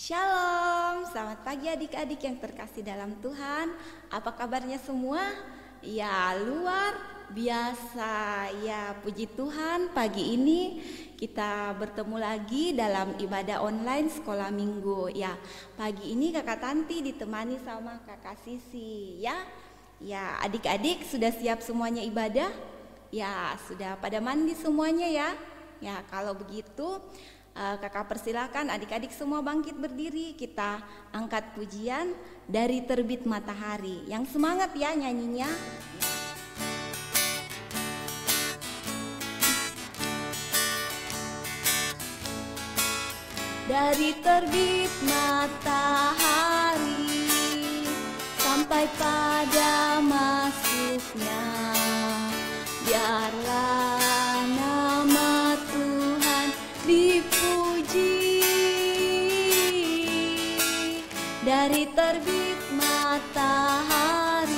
Shalom, selamat pagi adik-adik yang terkasih dalam Tuhan. Apa kabarnya semua? Ya, luar biasa. Ya, puji Tuhan, pagi ini kita bertemu lagi dalam ibadah online sekolah minggu. Ya, pagi ini Kakak Tanti ditemani sama Kakak Sisi. Ya, adik-adik sudah siap semuanya ibadah? Ya, sudah pada mandi semuanya ya. Ya, kalau begitu Kakak persilakan adik-adik semua bangkit berdiri. Kita angkat pujian dari terbit matahari. Yang semangat ya nyanyinya. Dari terbit matahari sampai pada masuknya, biarlah nama Tuhan dipuji. Dari terbit matahari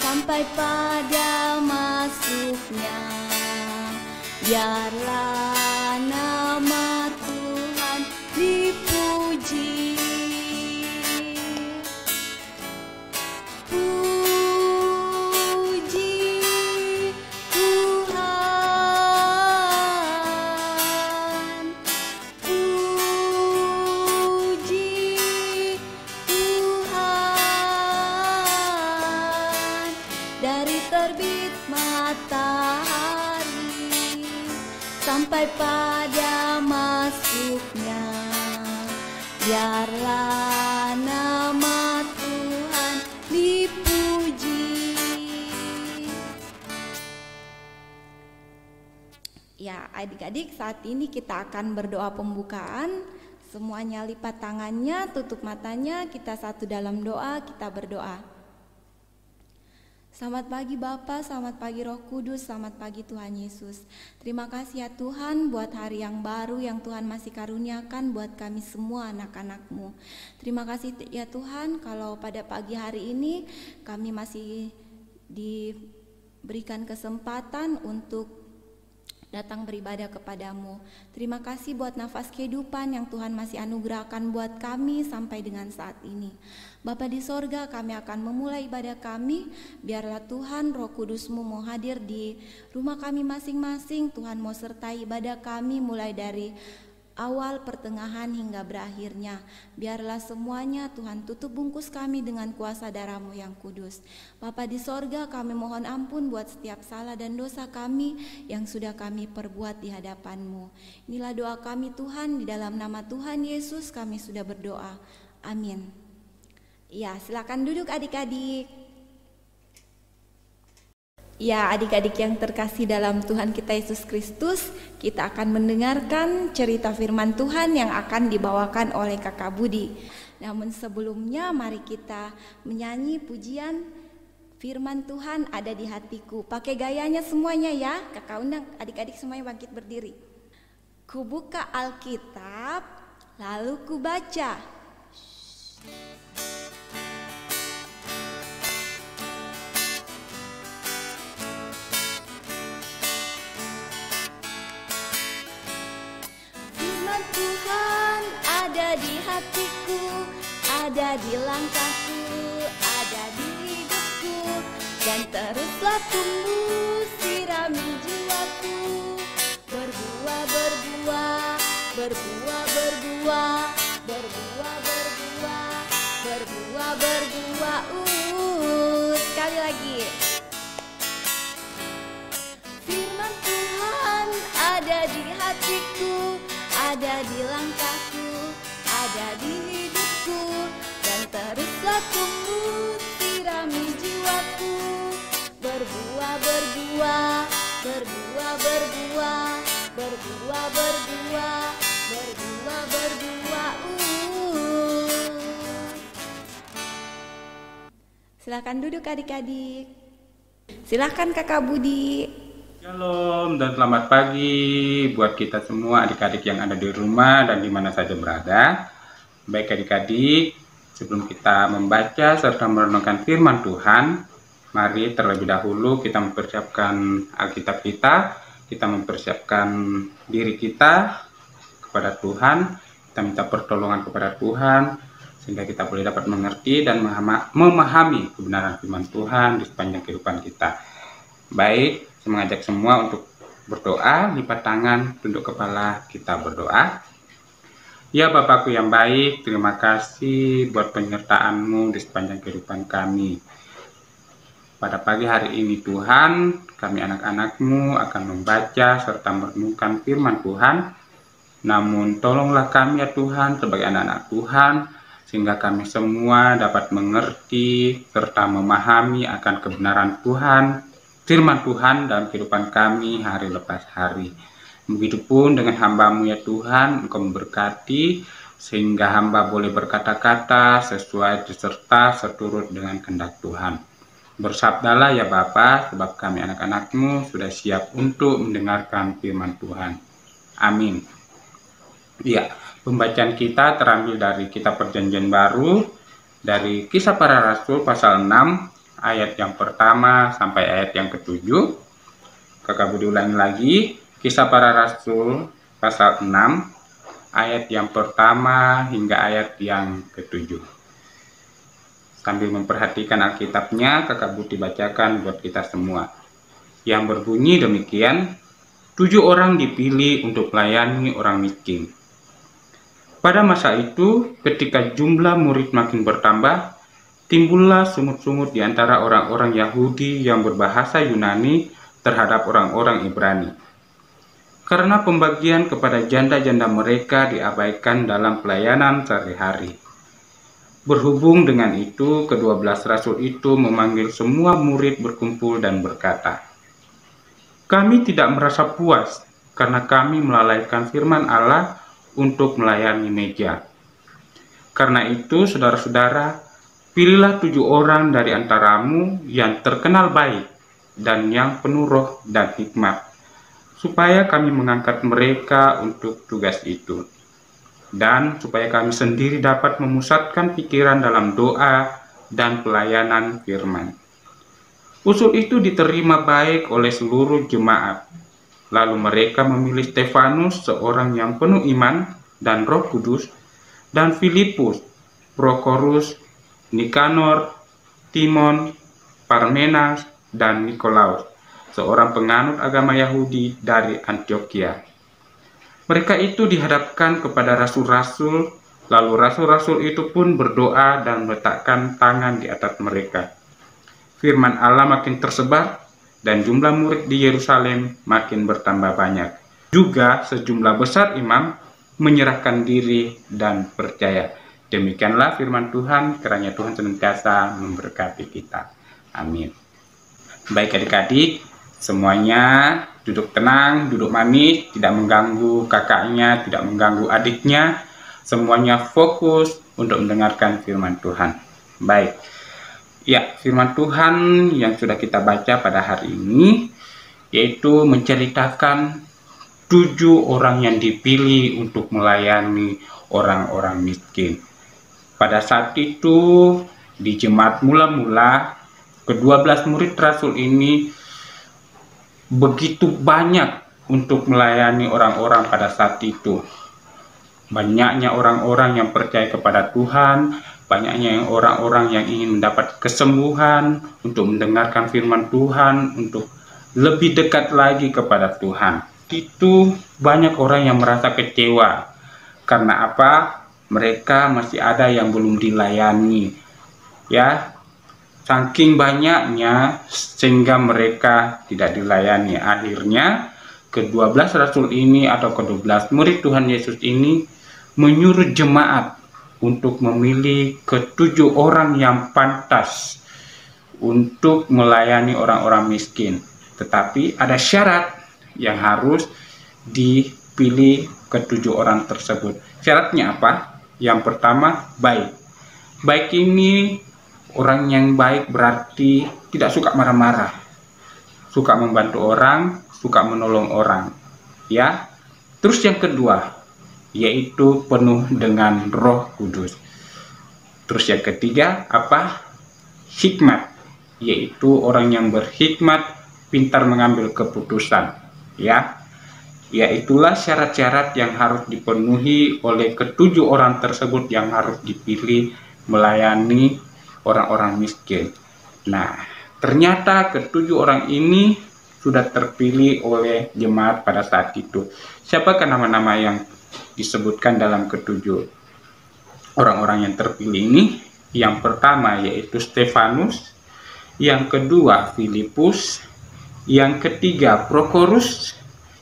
sampai pada masuknya, biarlah nama Tuhan dipuji. Puji Tuhan, puji Tuhan. Dari terbit matahari sampai pada masuknya, biarlah nama Tuhan dipuji. Ya, adik-adik, saat ini kita akan berdoa pembukaan. Semuanya lipat tangannya, tutup matanya, kita satu dalam doa, kita berdoa. Selamat pagi Bapa, selamat pagi Roh Kudus, selamat pagi Tuhan Yesus. Terima kasih ya Tuhan buat hari yang baru yang Tuhan masih karuniakan buat kami semua anak-anak-Mu. Terima kasih ya Tuhan kalau pada pagi hari ini kami masih diberikan kesempatan untuk datang beribadah kepadamu. Terima kasih buat nafas kehidupan yang Tuhan masih anugerahkan buat kami sampai dengan saat ini. Bapa di sorga, kami akan memulai ibadah kami. Biarlah Tuhan Roh Kudus-Mu mau hadir di rumah kami masing-masing. Tuhan mau sertai ibadah kami mulai dari awal, pertengahan hingga berakhirnya. Biarlah semuanya Tuhan tutup bungkus kami dengan kuasa darah-Mu yang kudus. Bapa di sorga, kami mohon ampun buat setiap salah dan dosa kami yang sudah kami perbuat di hadapan-Mu. Inilah doa kami Tuhan, di dalam nama Tuhan Yesus kami sudah berdoa. Amin. Ya, silakan duduk adik-adik. Ya, adik-adik yang terkasih dalam Tuhan kita Yesus Kristus, kita akan mendengarkan cerita firman Tuhan yang akan dibawakan oleh Kakak Budi. Namun sebelumnya mari kita menyanyi pujian firman Tuhan ada di hatiku. Pakai gayanya semuanya ya. Kakak undang adik-adik semuanya bangkit berdiri. Ku buka Alkitab, lalu ku baca. Tuhan ada di hatiku, ada di langkahku, ada di hidupku, dan teruslah tumbuh sirami jiwaku. Berbuah, berbuah, berbuah, berbuah, berbuah, berbuah, berbuah, berbuah. Sekali lagi. Firman Tuhan ada di hatiku, ada di langkahku, ada di hidupku, dan teruslah tumbuh sirami jiwaku. Berbuah, berbuah, berbuah, berbuah, berbuah, berbuah, berbuah, berbuah. Silakan duduk adik-adik. Silakan Kakak Budi. Shalom dan selamat pagi buat kita semua adik-adik yang ada di rumah dan di mana saja berada. Baik adik-adik, sebelum kita membaca serta merenungkan firman Tuhan, mari terlebih dahulu kita mempersiapkan Alkitab kita mempersiapkan diri kita kepada Tuhan, kita Kita minta pertolongan kepada Tuhan, sehingga kita boleh dapat mengerti dan memahami kebenaran firman Tuhan di sepanjang kehidupan kita. Baik, saya mengajak semua untuk berdoa, lipat tangan, tunduk kepala, kita berdoa. Ya Bapakku yang baik, terima kasih buat penyertaan-Mu di sepanjang kehidupan kami. Pada pagi hari ini Tuhan, kami anak-anak-Mu akan membaca serta merenungkan firman Tuhan. Namun tolonglah kami ya Tuhan sebagai anak-anak Tuhan, sehingga kami semua dapat mengerti serta memahami akan kebenaran Tuhan, firman Tuhan dalam kehidupan kami hari lepas hari. Begitupun dengan hamba-Mu ya Tuhan, Engkau memberkati, sehingga hamba boleh berkata-kata sesuai serta seturut dengan kehendak Tuhan. Bersabdalah ya Bapa, sebab kami anak-anak-Mu sudah siap untuk mendengarkan firman Tuhan. Amin. Ya, pembacaan kita terambil dari Kitab Perjanjian Baru, dari Kisah Para Rasul pasal 6, ayat yang pertama sampai ayat yang ke-7. Kakak Budi ulangi lagi, Kisah Para Rasul pasal 6, ayat yang pertama hingga ayat yang ke-7. Sambil memperhatikan Alkitabnya, Kakak Budi bacakan buat kita semua. Yang berbunyi demikian, 7 orang dipilih untuk melayani orang miskin. Pada masa itu, ketika jumlah murid makin bertambah, timbullah sungut-sungut di antara orang-orang Yahudi yang berbahasa Yunani terhadap orang-orang Ibrani. Karena pembagian kepada janda-janda mereka diabaikan dalam pelayanan sehari-hari. Berhubung dengan itu, ke-12 rasul itu memanggil semua murid berkumpul dan berkata, "Kami tidak merasa puas karena kami melalaikan firman Allah untuk melayani meja. Karena itu, saudara-saudara, pilihlah 7 orang dari antaramu yang terkenal baik dan yang penuh roh dan hikmat, supaya kami mengangkat mereka untuk tugas itu. Dan supaya kami sendiri dapat memusatkan pikiran dalam doa dan pelayanan firman." Usul itu diterima baik oleh seluruh jemaat. Lalu mereka memilih Stefanus, seorang yang penuh iman dan Roh Kudus, dan Filipus, Prokorus, Nikanor, Timon, Parmenas, dan Nikolaus, seorang penganut agama Yahudi dari Antioquia. Mereka itu dihadapkan kepada rasul-rasul, lalu rasul-rasul itu pun berdoa dan meletakkan tangan di atas mereka. Firman Allah makin tersebar, dan jumlah murid di Yerusalem makin bertambah banyak. Juga sejumlah besar imam menyerahkan diri dan percaya. Demikianlah firman Tuhan, kiranya Tuhan senantiasa memberkati kita. Amin. Baik adik-adik, semuanya duduk tenang, duduk manis, tidak mengganggu kakaknya, tidak mengganggu adiknya. Semuanya fokus untuk mendengarkan firman Tuhan. Baik. Ya, firman Tuhan yang sudah kita baca pada hari ini, yaitu menceritakan 7 orang yang dipilih untuk melayani orang-orang miskin. Pada saat itu, di jemaat mula-mula, ke-12 murid rasul ini begitu banyak untuk melayani orang-orang pada saat itu. Banyaknya orang-orang yang percaya kepada Tuhan, banyaknya orang-orang yang ingin mendapat kesembuhan, untuk mendengarkan firman Tuhan, untuk lebih dekat lagi kepada Tuhan. Itu banyak orang yang merasa kecewa. Karena apa? Mereka masih ada yang belum dilayani. Ya, saking banyaknya sehingga mereka tidak dilayani. Akhirnya ke-12 rasul ini atau ke-12 murid Tuhan Yesus ini menyuruh jemaat untuk memilih ke-7 orang yang pantas untuk melayani orang-orang miskin. Tetapi ada syarat yang harus dipilih ke-7 orang tersebut. Syaratnya apa? Yang pertama, baik. Baik ini, orang yang baik berarti tidak suka marah-marah, suka membantu orang, suka menolong orang. Ya. Terus yang kedua, yaitu penuh dengan Roh Kudus. Terus yang ketiga, apa? Hikmat, yaitu orang yang berhikmat, pintar mengambil keputusan. Ya. Ya, itulah syarat-syarat yang harus dipenuhi oleh ketujuh orang tersebut yang harus dipilih melayani orang-orang miskin. Nah, ternyata ketujuh orang ini sudah terpilih oleh jemaat pada saat itu. Siapakah nama-nama yang disebutkan dalam ketujuh orang-orang yang terpilih ini? Yang pertama yaitu Stefanus, yang kedua Filipus, yang ketiga Prokorus,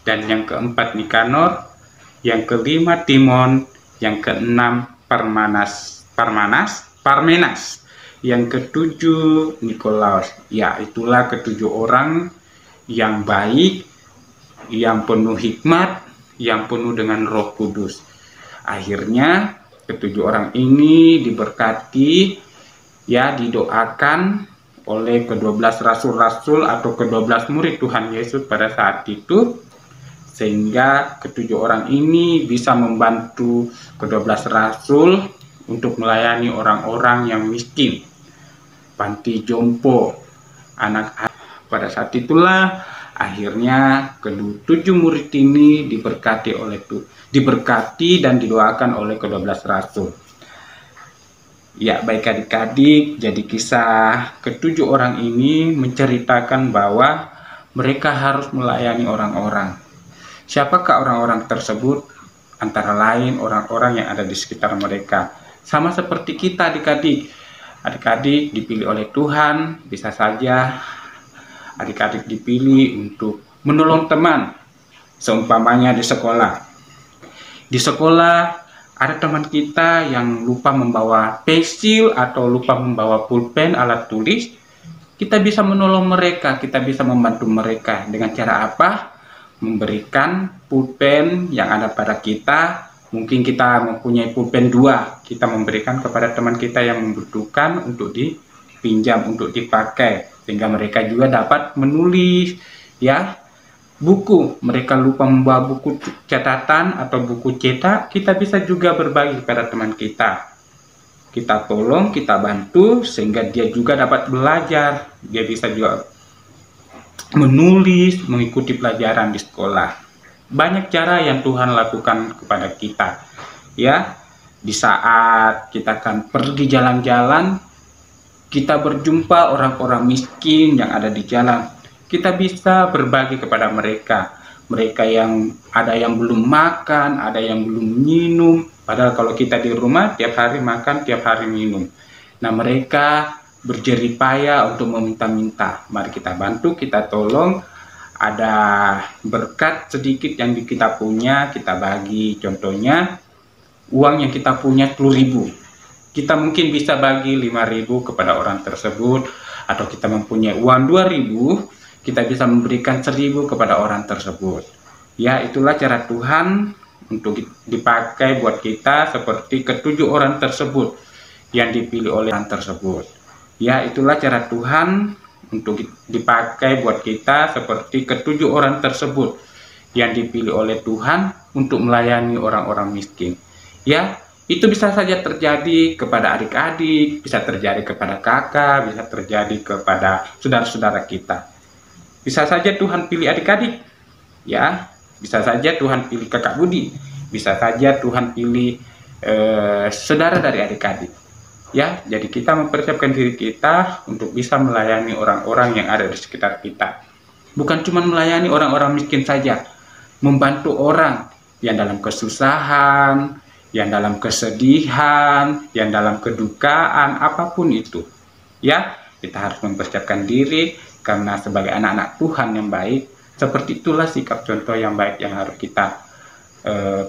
dan yang keempat Nikanor, yang kelima Timon, yang keenam Parmenas, yang ketujuh Nikolaus. Ya, itulah ketujuh orang yang baik, yang penuh hikmat, yang penuh dengan Roh Kudus. Akhirnya ketujuh orang ini diberkati, ya, didoakan oleh ke-12 rasul-rasul atau ke-12 murid Tuhan Yesus pada saat itu, sehingga ketujuh orang ini bisa membantu ke-12 rasul untuk melayani orang-orang yang miskin, panti jompo, anak-anak. Pada saat itulah akhirnya ke-7 murid ini diberkati dan didoakan oleh ke-12 rasul. Ya, baik adik-adik, jadi kisah ke-7 orang ini menceritakan bahwa mereka harus melayani orang-orang. Siapakah orang-orang tersebut? Antara lain orang-orang yang ada di sekitar mereka. Sama seperti kita adik-adik. Adik-adik dipilih oleh Tuhan, bisa saja adik-adik dipilih untuk menolong teman. Seumpamanya di sekolah. Di sekolah ada teman kita yang lupa membawa pensil atau lupa membawa pulpen, alat tulis. Kita bisa menolong mereka, kita bisa membantu mereka. Dengan cara apa? Memberikan pulpen yang ada pada kita. Mungkin kita mempunyai pulpen 2, kita memberikan kepada teman kita yang membutuhkan untuk dipinjam, untuk dipakai, sehingga mereka juga dapat menulis, ya, buku. Mereka lupa membawa buku catatan atau buku cetak, kita bisa juga berbagi kepada teman kita. Kita tolong, kita bantu, sehingga dia juga dapat belajar, dia bisa juga menulis, mengikuti pelajaran di sekolah. Banyak cara yang Tuhan lakukan kepada kita, ya. Di saat kita akan pergi jalan-jalan, kita berjumpa orang-orang miskin yang ada di jalan, kita bisa berbagi kepada mereka. Mereka yang ada yang belum makan, ada yang belum minum, padahal kalau kita di rumah tiap hari makan, tiap hari minum. Nah, mereka berjerih payah untuk meminta-minta. Mari kita bantu, kita tolong. Ada berkat sedikit yang kita punya, kita bagi. Contohnya, uang yang kita punya 10.000. Kita mungkin bisa bagi 5.000 kepada orang tersebut, atau kita mempunyai uang 2.000, kita bisa memberikan 1.000 kepada orang tersebut. Ya, itulah cara Tuhan untuk dipakai buat kita seperti ke-7 orang tersebut yang dipilih oleh orang tersebut. Ya, itulah cara Tuhan untuk dipakai buat kita seperti ke-7 orang tersebut yang dipilih oleh Tuhan untuk melayani orang-orang miskin. Ya, itu bisa saja terjadi kepada adik-adik, bisa terjadi kepada kakak, bisa terjadi kepada saudara-saudara kita. Bisa saja Tuhan pilih adik-adik, ya, bisa saja Tuhan pilih kakak Budi, bisa saja Tuhan pilih saudara dari adik-adik. Ya, jadi kita mempersiapkan diri kita untuk bisa melayani orang-orang yang ada di sekitar kita. Bukan cuma melayani orang-orang miskin saja, membantu orang yang dalam kesusahan, yang dalam kesedihan, yang dalam kedukaan, apapun itu. Ya, kita harus mempersiapkan diri karena sebagai anak-anak Tuhan yang baik, seperti itulah sikap contoh yang baik yang harus kita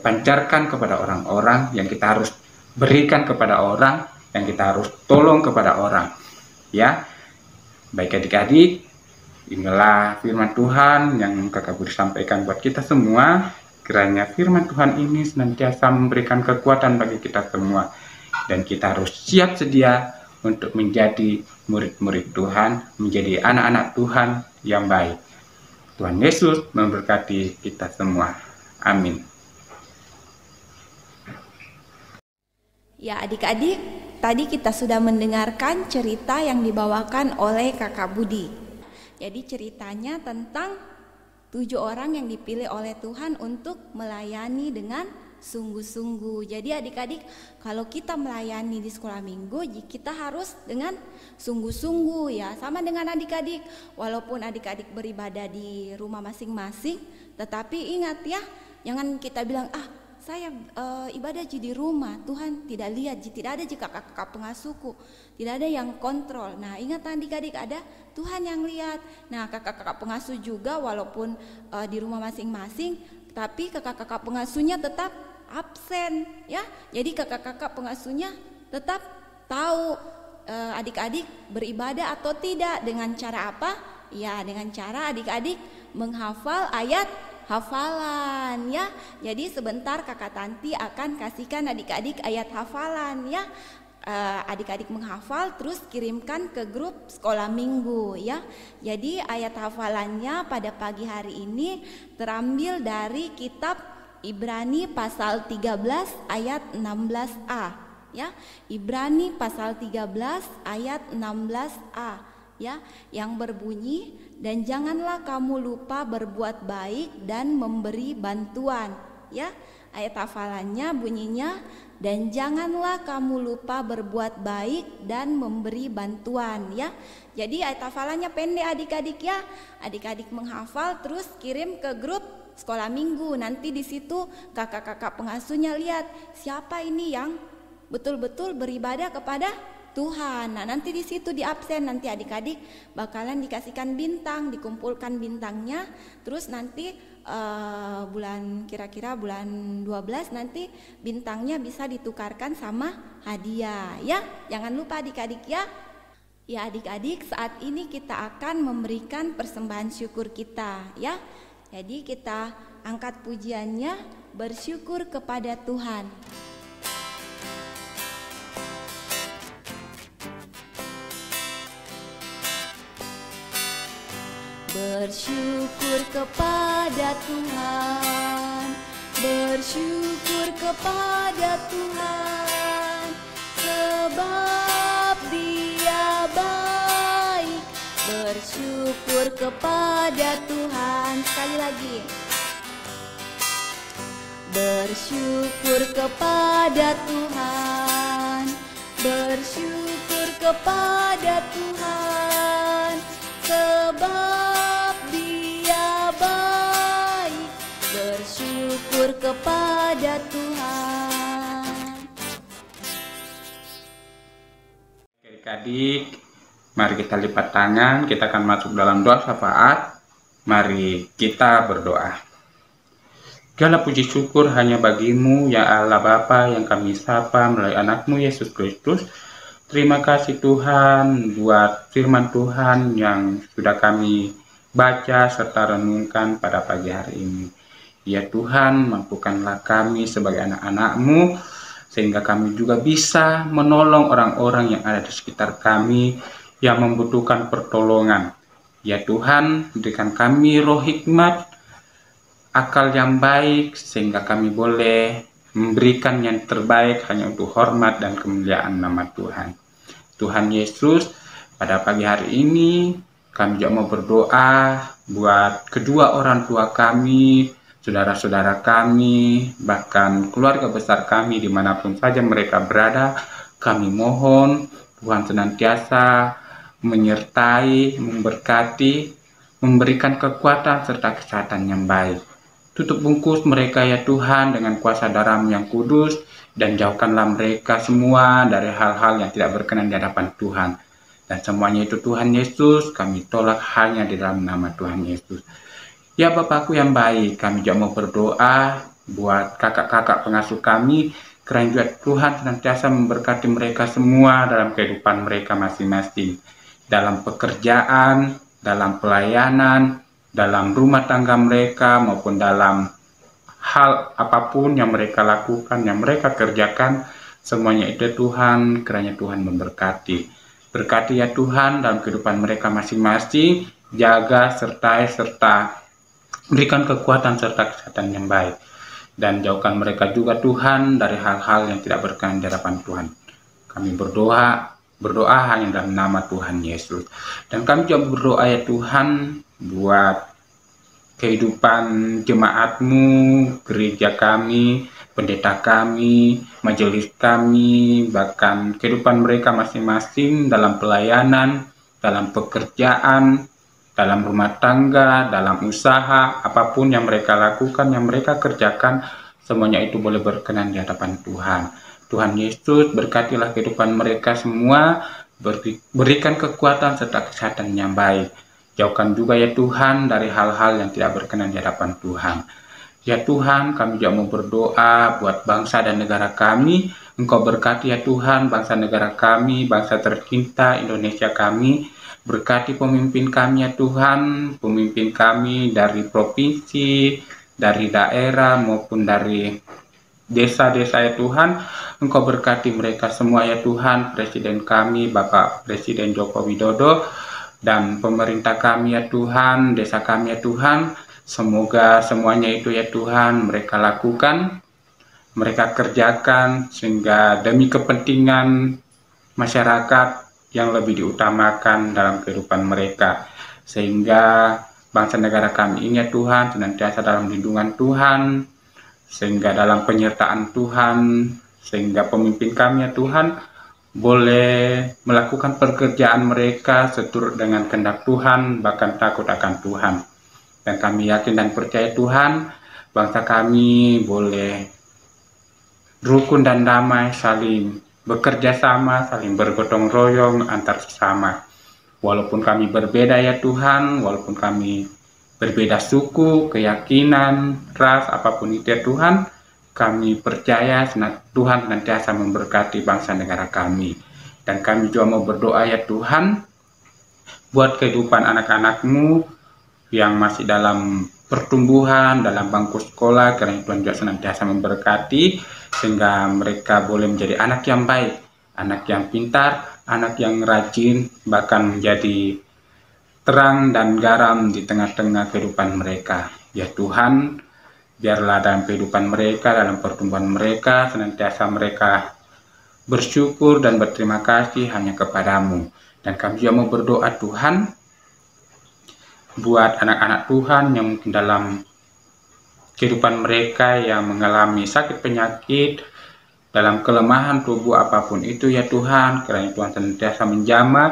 pancarkan kepada orang-orang, yang kita harus berikan kepada orang, yang kita harus tolong kepada orang. Ya, baik adik-adik, inilah firman Tuhan yang kakak Budi sampaikan buat kita semua. Kiranya firman Tuhan ini senantiasa memberikan kekuatan bagi kita semua, dan kita harus siap sedia untuk menjadi murid-murid Tuhan, menjadi anak-anak Tuhan yang baik. Tuhan Yesus memberkati kita semua. Amin. Ya adik-adik, tadi kita sudah mendengarkan cerita yang dibawakan oleh kakak Budi. Jadi ceritanya tentang 7 orang yang dipilih oleh Tuhan untuk melayani dengan sungguh-sungguh. Jadi adik-adik, kalau kita melayani di sekolah minggu, kita harus dengan sungguh-sungguh ya. Sama dengan adik-adik, walaupun adik-adik beribadah di rumah masing-masing, tetapi ingat ya, jangan kita bilang saya ibadah di rumah, Tuhan tidak lihat, tidak ada jika kakak pengasuhku, tidak ada yang kontrol. Nah ingat adik-adik, ada Tuhan yang lihat. Nah kakak-kakak pengasuh juga walaupun di rumah masing-masing, tapi kakak-kakak pengasuhnya tetap absen ya. Jadi kakak-kakak pengasuhnya tetap tahu adik-adik beribadah atau tidak. Dengan cara apa? Ya dengan cara adik-adik menghafal ayat hafalan ya. Jadi sebentar kakak Tanti akan kasihkan adik-adik ayat hafalan ya. Adik-adik menghafal terus kirimkan ke grup sekolah minggu ya. Jadi ayat hafalannya pada pagi hari ini terambil dari kitab Ibrani pasal 13 ayat 16a ya. Ibrani pasal 13 ayat 16a ya, yang berbunyi, dan janganlah kamu lupa berbuat baik dan memberi bantuan ya. Ayat hafalannya bunyinya, dan janganlah kamu lupa berbuat baik dan memberi bantuan ya. Jadi ayat hafalannya pendek adik-adik ya. Adik-adik menghafal terus kirim ke grup sekolah minggu. Nanti di situ kakak-kakak pengasuhnya lihat siapa ini yang betul-betul beribadah kepada Tuhan. Nah nanti di situ di absen, nanti adik-adik bakalan dikasihkan bintang, dikumpulkan bintangnya. Terus nanti kira-kira bulan 12 nanti bintangnya bisa ditukarkan sama hadiah ya. Jangan lupa adik-adik ya. Ya adik-adik, saat ini kita akan memberikan persembahan syukur kita ya. Jadi kita angkat pujiannya, bersyukur kepada Tuhan. Bersyukur kepada Tuhan, bersyukur kepada Tuhan, sebab Dia baik. Bersyukur kepada Tuhan. Sekali lagi. Bersyukur kepada Tuhan, bersyukur kepada Tuhan, sebab Dia baik. Bersyukur kepada Tuhan. Adik-adik, mari kita lipat tangan, kita akan masuk dalam doa syafaat. Mari kita berdoa. Segala puji syukur hanya bagimu, ya Allah Bapa yang kami sapa melalui anakmu Yesus Kristus. Terima kasih Tuhan buat firman Tuhan yang sudah kami baca serta renungkan pada pagi hari ini. Ya Tuhan, mampukanlah kami sebagai anak-anak-Mu, sehingga kami juga bisa menolong orang-orang yang ada di sekitar kami yang membutuhkan pertolongan. Ya Tuhan, berikan kami roh hikmat, akal yang baik, sehingga kami boleh memberikan yang terbaik hanya untuk hormat dan kemuliaan nama Tuhan. Tuhan Yesus, pada pagi hari ini kami juga mau berdoa buat kedua orang tua kami, saudara-saudara kami, bahkan keluarga besar kami dimanapun saja mereka berada. Kami mohon Tuhan senantiasa menyertai, memberkati, memberikan kekuatan serta kesehatan yang baik. Tutup bungkus mereka ya Tuhan dengan kuasa darah-Mu yang kudus, dan jauhkanlah mereka semua dari hal-hal yang tidak berkenan di hadapan Tuhan. Dan semuanya itu Tuhan Yesus kami tolak hanya di dalam nama Tuhan Yesus. Ya Bapakku yang baik, kami juga mau berdoa buat kakak-kakak pengasuh kami, kiranya juga Tuhan senantiasa memberkati mereka semua dalam kehidupan mereka masing-masing, dalam pekerjaan, dalam pelayanan, dalam rumah tangga mereka, maupun dalam hal apapun yang mereka lakukan, yang mereka kerjakan, semuanya itu Tuhan, kiranya Tuhan memberkati. Berkati ya Tuhan dalam kehidupan mereka masing-masing, jaga, sertai, serta berikan kekuatan serta kesehatan yang baik. Dan jauhkan mereka juga Tuhan dari hal-hal yang tidak berkenan di hadapan Tuhan. Kami berdoa hanya dalam nama Tuhan Yesus. Dan kami juga berdoa ya Tuhan buat kehidupan jemaat-Mu, gereja kami, pendeta kami, majelis kami, bahkan kehidupan mereka masing-masing dalam pelayanan, dalam pekerjaan, dalam rumah tangga, dalam usaha, apapun yang mereka lakukan, yang mereka kerjakan, semuanya itu boleh berkenan di hadapan Tuhan. Tuhan Yesus, berkatilah kehidupan mereka semua, berikan kekuatan serta kesehatan yang baik. Jauhkan juga ya Tuhan dari hal-hal yang tidak berkenan di hadapan Tuhan. Ya Tuhan, kami juga mau berdoa buat bangsa dan negara kami. Engkau berkati ya Tuhan bangsa negara kami, bangsa tercinta Indonesia kami. Berkati pemimpin kami ya Tuhan, pemimpin kami dari provinsi, dari daerah maupun dari desa-desa ya Tuhan. Engkau berkati mereka semua ya Tuhan, Presiden kami, Bapak Presiden Joko Widodo, dan pemerintah kami ya Tuhan, desa kami ya Tuhan. Semoga semuanya itu ya Tuhan mereka lakukan, mereka kerjakan, sehingga demi kepentingan masyarakat yang lebih diutamakan dalam kehidupan mereka. Sehingga bangsa negara kami ini ya Tuhan senantiasa dalam lindungan Tuhan, sehingga dalam penyertaan Tuhan, sehingga pemimpin kami ya Tuhan boleh melakukan pekerjaan mereka seturut dengan kehendak Tuhan, bahkan takut akan Tuhan. Dan kami yakin dan percaya Tuhan, bangsa kami boleh rukun dan damai, saling bekerja sama, saling bergotong royong antar sesama. Walaupun kami berbeda ya Tuhan, walaupun kami berbeda suku, keyakinan, ras, apapun itu ya Tuhan, kami percaya Tuhan senantiasa memberkati bangsa negara kami. Dan kami juga mau berdoa ya Tuhan, buat kehidupan anak-anak-Mu yang masih dalam pertumbuhan, dalam bangku sekolah, karena Tuhan juga senantiasa memberkati, sehingga mereka boleh menjadi anak yang baik, anak yang pintar, anak yang rajin, bahkan menjadi terang dan garam di tengah-tengah kehidupan mereka. Ya Tuhan, biarlah dalam kehidupan mereka, dalam pertumbuhan mereka, senantiasa mereka bersyukur dan berterima kasih hanya kepadamu. Dan kami juga mau berdoa Tuhan, buat anak-anak Tuhan yang mungkin dalam kehidupan mereka yang mengalami sakit penyakit, dalam kelemahan tubuh apapun itu ya Tuhan, kiranya Tuhan senantiasa menjamah,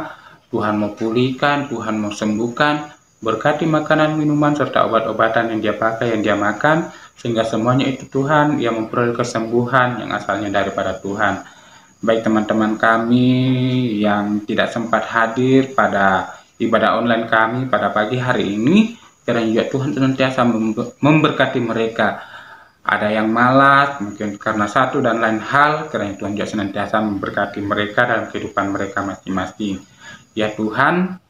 Tuhan mau pulihkan, Tuhan mau sembuhkan, berkati makanan, minuman, serta obat-obatan yang dia pakai, yang dia makan, sehingga semuanya itu Tuhan yang memperoleh kesembuhan yang asalnya daripada Tuhan. Baik teman-teman kami yang tidak sempat hadir pada ibadah online kami pada pagi hari ini, kiranya juga Tuhan senantiasa memberkati mereka. Ada yang malas, mungkin karena satu dan lain hal, kiranya Tuhan juga senantiasa memberkati mereka dalam kehidupan mereka masing-masing. Ya Tuhan,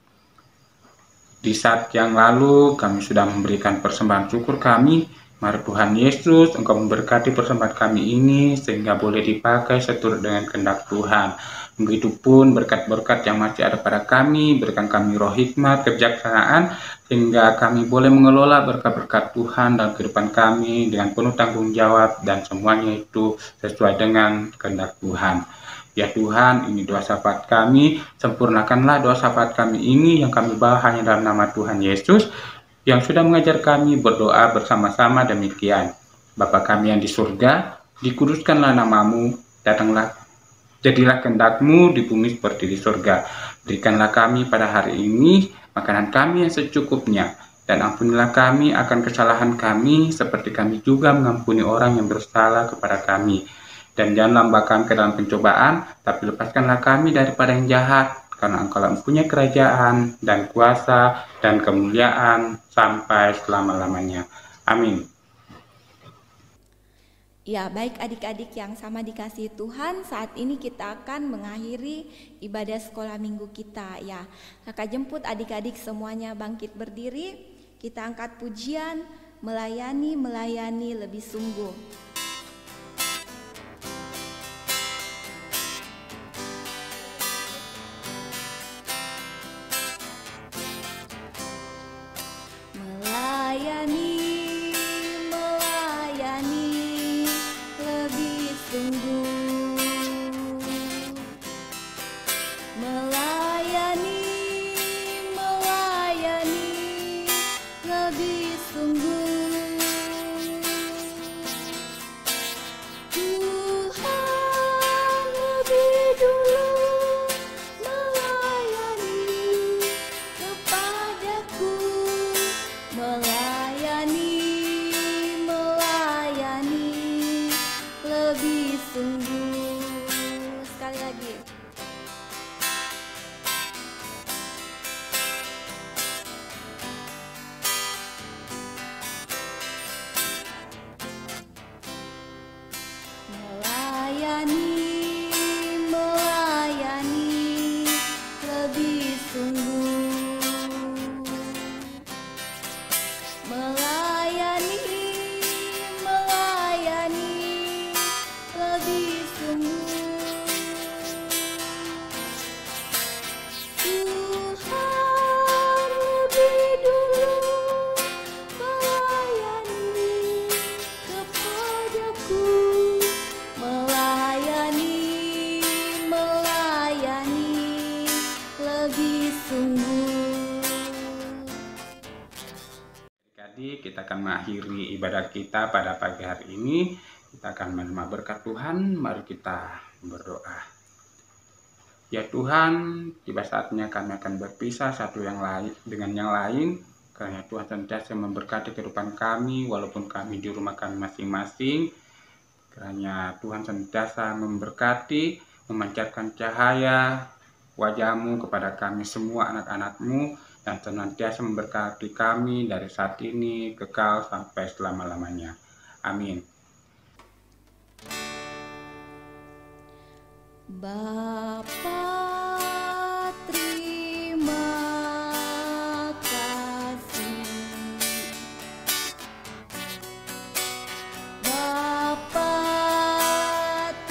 di saat yang lalu kami sudah memberikan persembahan syukur kami. Mari Tuhan Yesus, Engkau memberkati persembahan kami ini sehingga boleh dipakai seturut dengan kehendak Tuhan. Begitupun berkat-berkat yang masih ada pada kami, berikan kami roh hikmat, kebijaksanaan, sehingga kami boleh mengelola berkat-berkat Tuhan dalam kehidupan kami dengan penuh tanggung jawab dan semuanya itu sesuai dengan kehendak Tuhan. Ya Tuhan, ini doa syafaat kami, sempurnakanlah doa syafaat kami ini yang kami bawa hanya dalam nama Tuhan Yesus, yang sudah mengajar kami berdoa bersama-sama demikian. Bapa kami yang di surga, dikuduskanlah namamu, datanglah, jadilah kehendak-Mu di bumi seperti di surga. Berikanlah kami pada hari ini makanan kami yang secukupnya, dan ampunilah kami akan kesalahan kami, seperti kami juga mengampuni orang yang bersalah kepada kami. Dan jangan lambakan ke dalam pencobaan, tapi lepaskanlah kami daripada yang jahat, karena Engkau mempunyai kerajaan dan kuasa dan kemuliaan sampai selama-lamanya. Amin. Ya, baik adik-adik yang sama dikasihi Tuhan, saat ini kita akan mengakhiri ibadah sekolah minggu kita ya. Kakak jemput adik-adik semuanya bangkit berdiri, kita angkat pujian, melayani lebih sungguh. Melayani lebih sungguh. melayani lebih sungguh, melayani lebih sungguh. Tuhan lebih dulu melayani kepadaku, melayani lebih sungguh. Adik-adik, kita akan mengakhiri ibadah kita pada pagi hari ini. Kita akan menerima berkat Tuhan. Mari kita berdoa. Ya Tuhan, tiba saatnya kami akan berpisah satu yang lain dengan yang lain, karena Tuhan senantiasa memberkati kehidupan kami walaupun kami di rumah kami masing-masing. Kiranya Tuhan senantiasa memberkati, memancarkan cahaya wajah-Mu kepada kami semua anak-anak-Mu, dan senantiasa memberkati kami dari saat ini kekal sampai selama-lamanya. Amin. Bapa, terima kasih. Bapa,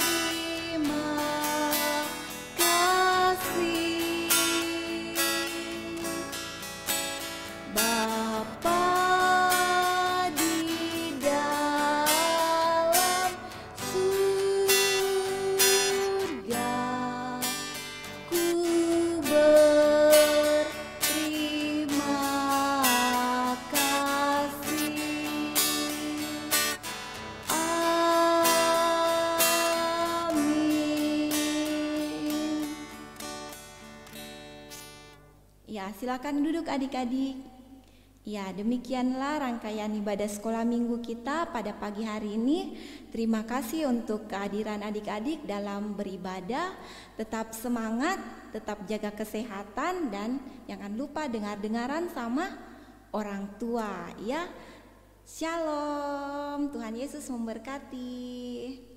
terima kasih. Bapa di dalam surga, ku berterima kasih. Amin. Ya, silakan duduk adik-adik. Ya, demikianlah rangkaian ibadah sekolah minggu kita pada pagi hari ini. Terima kasih untuk kehadiran adik-adik dalam beribadah. Tetap semangat, tetap jaga kesehatan, dan jangan lupa dengar-dengaran sama orang tua ya. Shalom, Tuhan Yesus memberkati.